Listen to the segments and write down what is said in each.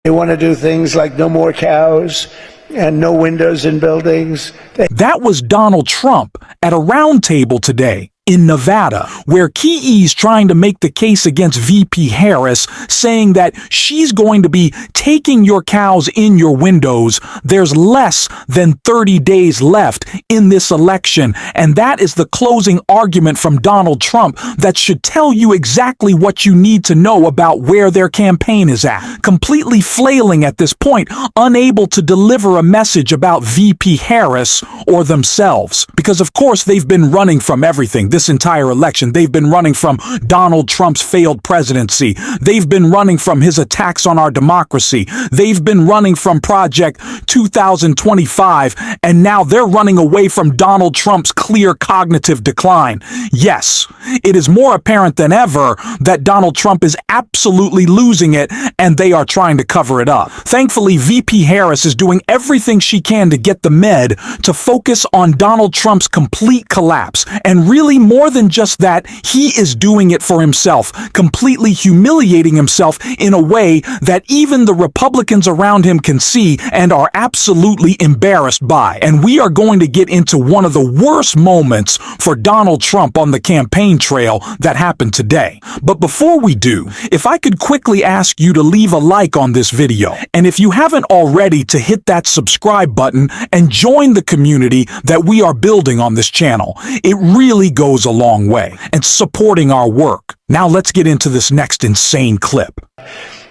They want to do things like no more cows and no windows in buildings. That was Donald Trump at a roundtable today in Nevada, where Keyes trying to make the case against VP Harris, saying that she's going to be taking your cows in your windows. There's less than 30 days left in this election, and that is the closing argument from Donald Trump that should tell you exactly what you need to know about where their campaign is at. Completely flailing at this point, unable to deliver a message about VP Harris or themselves, because of course they've been running from everything this entire election. They've been running from Donald Trump's failed presidency. They've been running from his attacks on our democracy. They've been running from Project 2025, and now they're running away from Donald Trump's clear cognitive decline. Yes, it is more apparent than ever that Donald Trump is absolutely losing it, and they are trying to cover it up. Thankfully, VP Harris is doing everything she can to get the med to focus on Donald Trump's complete collapse, and really more than just that, he is doing it for himself, completely humiliating himself in a way that even the Republicans around him can see and are absolutely embarrassed by. And we are going to get into one of the worst moments for Donald Trump on the campaign trail that happened today. But before we do, if I could quickly ask you to leave a like on this video, and if you haven't already, to hit that subscribe button and join the community that we are building on this channel. It really goes a long way and supporting our work. Now let's get into this next insane clip.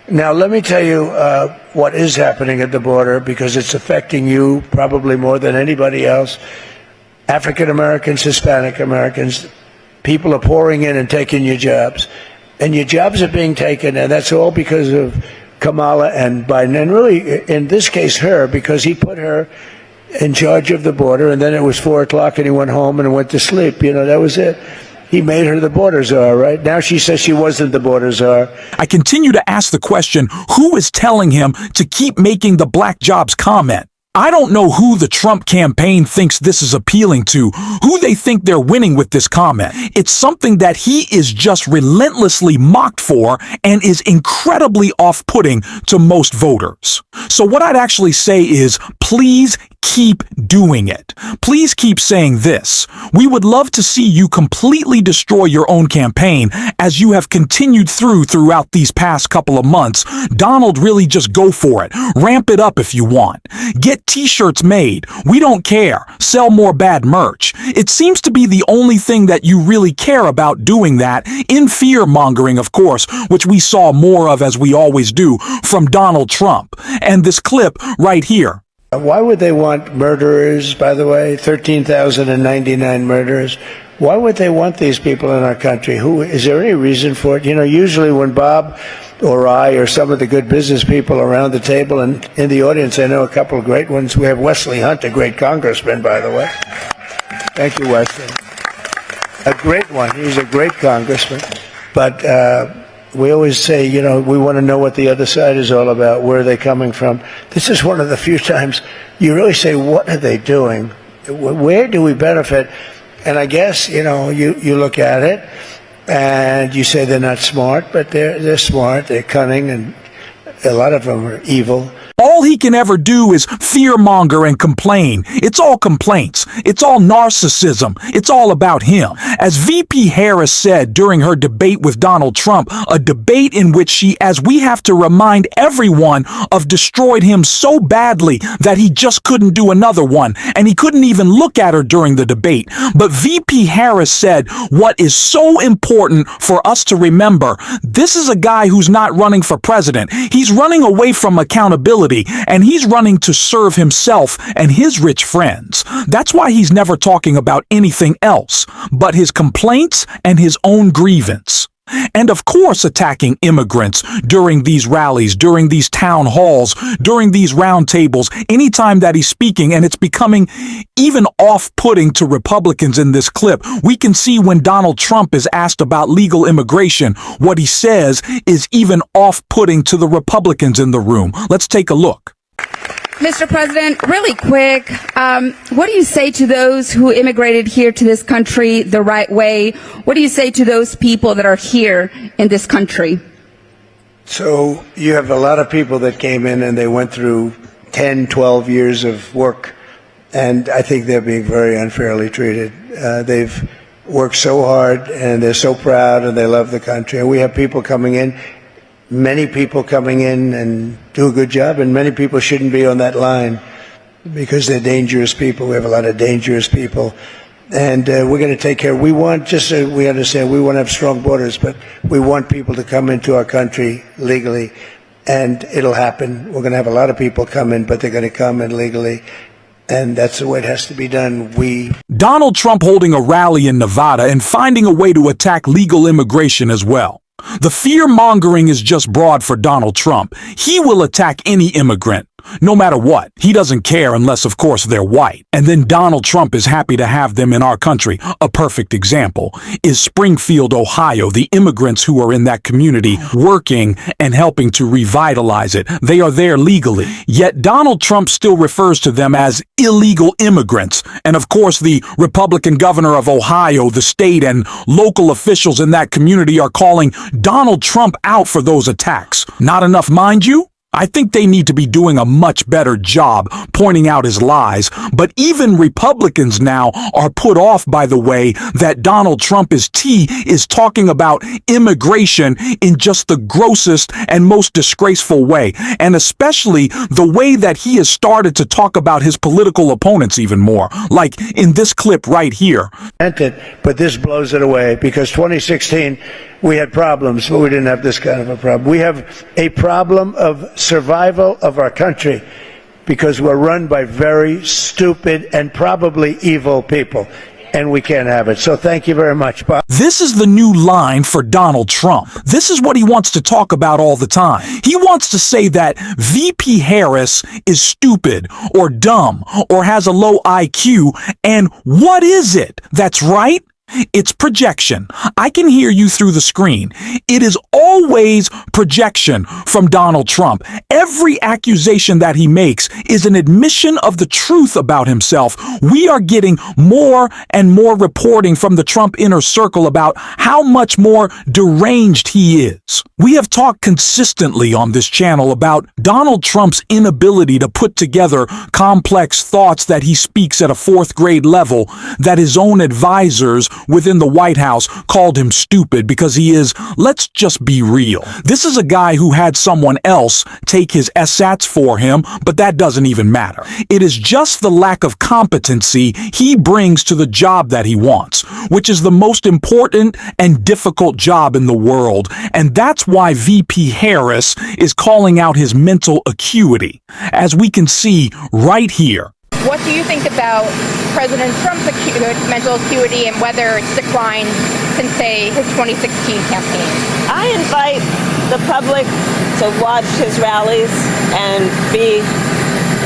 Now, let me tell you what is happening at the border, because it's affecting you probably more than anybody else. African Americans, Hispanic Americans, people are pouring in and taking your jobs. And your jobs are being taken, and that's all because of Kamala and Biden. And really, in this case, her, because he put her in charge of the border, and then it was 4 o'clock and he went home and went to sleep. You know, that was it. He made her the border czar, right? Now she says she wasn't the border czar. I continue to ask the question, who is telling him to keep making the black jobs comment? I don't know who the Trump campaign thinks this is appealing to, who they think they're winning with this comment. It's something that he is just relentlessly mocked for and is incredibly off-putting to most voters. So what I'd actually say is, please keep doing it. Please keep saying this. We would love to see you completely destroy your own campaign as you have continued throughout these past couple of months. Donald, really just go for it. Ramp it up if you want. Get t-shirts made. We don't care. Sell more bad merch. It seems to be the only thing that you really care about doing that, in fear-mongering, of course, which we saw more of, as we always do, from Donald Trump. And this clip right here. Why would they want murderers, by the way, 13,099 murderers? Why would they want these people in our country? Is there any reason for it? You know, usually when Bob or I or some of the good business people around the table and in the audience, I know a couple of great ones. We have Wesley Hunt, a great congressman, by the way. Thank you, Wesley. A great one. He's a great congressman. But we always say, you know, we want to know what the other side is all about. Where are they coming from? This is one of the few times you really say, what are they doing? Where do we benefit? And I guess, you know, you look at it and you say they're not smart, but they're smart, they're cunning, and a lot of them are evil. All he can ever do is fearmonger and complain. It's all complaints. It's all narcissism. It's all about him. As VP Harris said during her debate with Donald Trump, a debate in which she, as we have to remind everyone of, destroyed him so badly that he just couldn't do another one, and he couldn't even look at her during the debate. But VP Harris said what is so important for us to remember: this is a guy who's not running for president. He's running away from accountability, and he's running to serve himself and his rich friends. That's why he's never talking about anything else but his complaints and his own grievance. And of course attacking immigrants during these rallies, during these town halls, during these roundtables, anytime that he's speaking. And it's becoming even off-putting to Republicans in this clip. We can see when Donald Trump is asked about legal immigration, what he says is even off-putting to the Republicans in the room. Let's take a look. Mr. President, really quick, what do you say to those who immigrated here to this country the right way? What do you say to those people that are here in this country? So you have a lot of people that came in and they went through 10, 12 years of work, and I think they're being very unfairly treated. They've worked so hard, and they're so proud, and they love the country. And we have people coming in, many people coming in and do a good job, and many people shouldn't be on that line because they're dangerous people. We have a lot of dangerous people. And we're going to take care. We want, just so we understand, we want to have strong borders, but we want people to come into our country legally, and it'll happen. We're going to have a lot of people come in, but they're going to come in legally, and that's the way it has to be done. Donald Trump holding a rally in Nevada and finding a way to attack legal immigration as well. The fear-mongering is just broad for Donald Trump. He will attack any immigrant, no matter what. He doesn't care unless, of course, they're white. And then Donald Trump is happy to have them in our country. A perfect example is Springfield, Ohio, the immigrants who are in that community working and helping to revitalize it. They are there legally. Yet Donald Trump still refers to them as illegal immigrants. And of course, the Republican governor of Ohio, the state and local officials in that community are calling Donald Trump out for those attacks. Not enough, mind you? I think they need to be doing a much better job pointing out his lies, but even Republicans now are put off by the way that Donald Trump is talking about immigration in just the grossest and most disgraceful way, and especially the way that he has started to talk about his political opponents even more, like in this clip right here. But this blows it away, because 2016 we had problems, but we didn't have this kind of a problem. We have a problem of survival of our country because we're run by very stupid and probably evil people, and we can't have it. So thank you very much, Bob. This is the new line for Donald Trump. This is what he wants to talk about all the time. He wants to say that VP Harris is stupid or dumb or has a low IQ. And what is it? That's right. It's projection. I can hear you through the screen. It is always projection from Donald Trump. Every accusation that he makes is an admission of the truth about himself. We are getting more and more reporting from the Trump inner circle about how much more deranged he is. We have talked consistently on this channel about Donald Trump's inability to put together complex thoughts that he speaks at a fourth grade level, that his own advisors within the White House called him stupid because he is, let's just be real. This is a guy who had someone else take his SATs for him, but that doesn't even matter. It is just the lack of competency he brings to the job that he wants, which is the most important and difficult job in the world. And that's why VP Harris is calling out his mental acuity, as we can see right here. What do you think about President Trump's mental acuity and whether it's declined since, say, his 2016 campaign? I invite the public to watch his rallies and be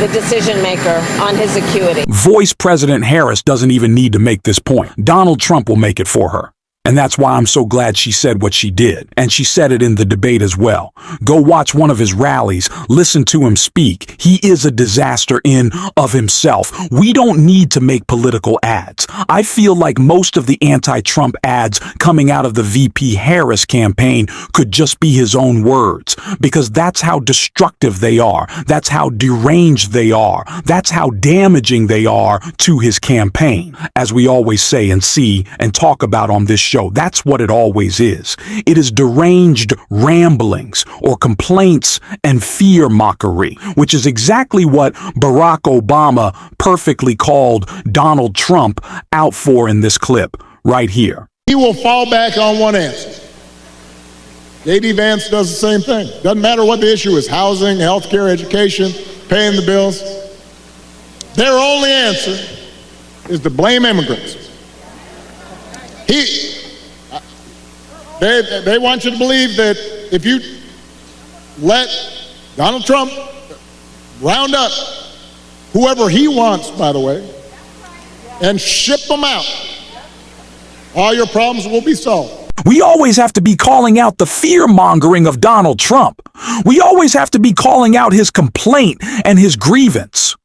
the decision maker on his acuity. Voice President Harris doesn't even need to make this point. Donald Trump will make it for her. And that's why I'm so glad she said what she did. And she said it in the debate as well. Go watch one of his rallies. Listen to him speak. He is a disaster in of himself. We don't need to make political ads. I feel like most of the anti-Trump ads coming out of the VP Harris campaign could just be his own words, because that's how destructive they are. That's how deranged they are. That's how damaging they are to his campaign. As we always say and see and talk about on this show, that's what it always is. It is deranged ramblings or complaints and fear mockery, which is exactly what Barack Obama perfectly called Donald Trump out for in this clip right here. He will fall back on one answer. J.D. Vance does the same thing. Doesn't matter what the issue is, housing, healthcare, education, paying the bills. Their only answer is to blame immigrants. They want you to believe that if you let Donald Trump round up whoever he wants, by the way, and ship them out, all your problems will be solved. We always have to be calling out the fear-mongering of Donald Trump. We always have to be calling out his complaint and his grievance.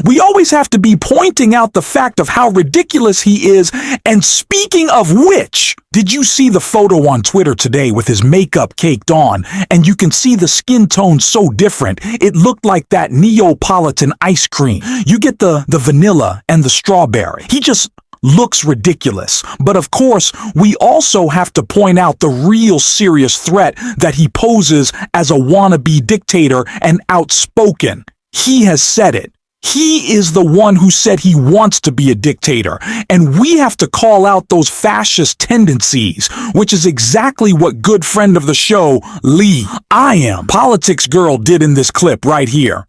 We always have to be pointing out the fact of how ridiculous he is, and speaking of which, Did you see the photo on Twitter today with his makeup caked on? And you can see the skin tone so different. It looked like that Neapolitan ice cream. You get the vanilla and the strawberry. He just looks ridiculous. But of course, we also have to point out the real serious threat that he poses as a wannabe dictator and outspoken. He has said it. He is the one who said he wants to be a dictator, and we have to call out those fascist tendencies, which is exactly what good friend of the show, Lee, I Am, Politics Girl, did in this clip right here.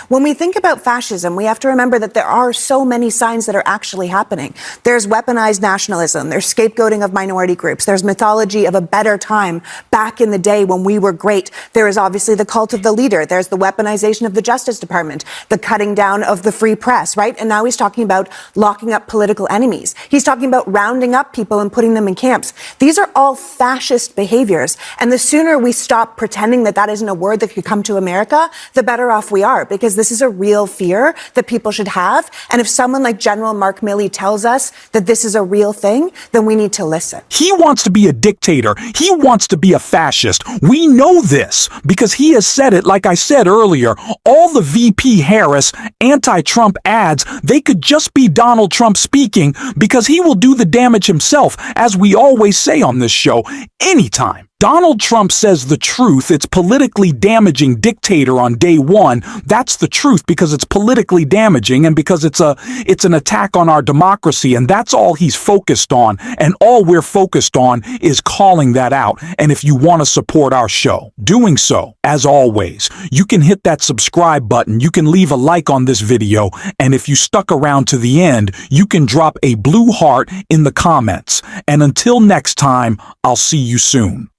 When we think about fascism, we have to remember that there are so many signs that are actually happening. There's weaponized nationalism, there's scapegoating of minority groups, there's mythology of a better time back in the day when we were great. There is obviously the cult of the leader, there's the weaponization of the Justice Department, the cutting down of the free press, right? And now he's talking about locking up political enemies. He's talking about rounding up people and putting them in camps. These are all fascist behaviors. And the sooner we stop pretending that that isn't a word that could come to America, the better off we are. Because this is a real fear that people should have. And if someone like General Mark Milley tells us that this is a real thing, then we need to listen. He wants to be a dictator. He wants to be a fascist. We know this because he has said it, like I said earlier. All the VP Harris anti-Trump ads, they could just be Donald Trump speaking because he will do the damage himself, as we always say on this show, anytime. Donald Trump says the truth. It's politically damaging dictator on day one. That's the truth because it's politically damaging and because it's an attack on our democracy, and that's all he's focused on. And all we're focused on is calling that out. And if you want to support our show, doing so, as always, you can hit that subscribe button. You can leave a like on this video. And if you stuck around to the end, you can drop a blue heart in the comments. And until next time, I'll see you soon.